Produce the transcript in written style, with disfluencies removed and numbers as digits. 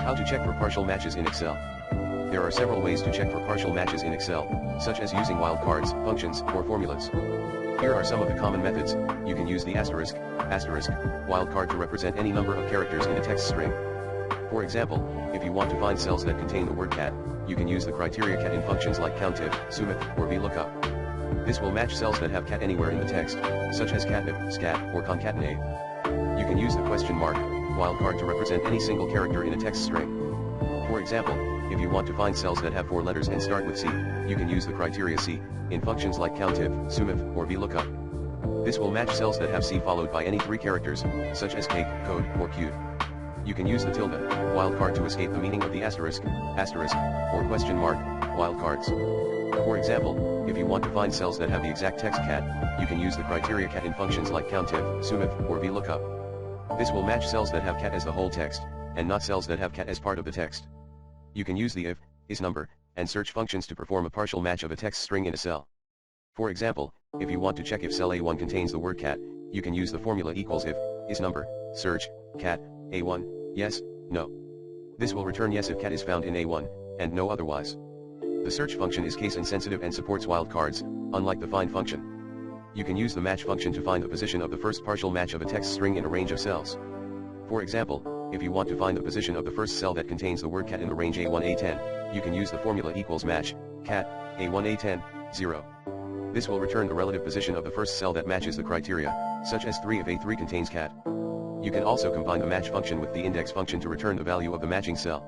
How to check for partial matches in Excel. There are several ways to check for partial matches in Excel, such as using wildcards, functions, or formulas. Here are some of the common methods. You can use the asterisk, wildcard to represent any number of characters in a text string. For example, if you want to find cells that contain the word cat, you can use the criteria cat in functions like countif, sumif, or VLOOKUP. This will match cells that have cat anywhere in the text, such as catnip, scat, or concatenate. You can use the question mark, wildcard to represent any single character in a text string. For example, if you want to find cells that have 4 letters and start with C, you can use the criteria C, in functions like countif, sumif, or VLOOKUP. This will match cells that have C followed by any 3 characters, such as cake, code, or cute. You can use the tilde, wildcard to escape the meaning of the asterisk, or question mark, wildcards. For example, if you want to find cells that have the exact text cat, you can use the criteria cat in functions like countif, sumif, or VLOOKUP. This will match cells that have cat as the whole text, and not cells that have cat as part of the text. You can use the if, isNumber, and search functions to perform a partial match of a text string in a cell. For example, if you want to check if cell A1 contains the word cat, you can use the formula equals if, isNumber, search, cat, A1, yes, no. This will return yes if cat is found in A1, and no otherwise. The search function is case insensitive and supports wildcards, unlike the find function. You can use the match function to find the position of the first partial match of a text string in a range of cells. For example, if you want to find the position of the first cell that contains the word cat in the range A1-A10, you can use the formula equals match, cat, A1-A10, 0. This will return the relative position of the first cell that matches the criteria, such as 3 if A3 contains cat. You can also combine the match function with the index function to return the value of the matching cell.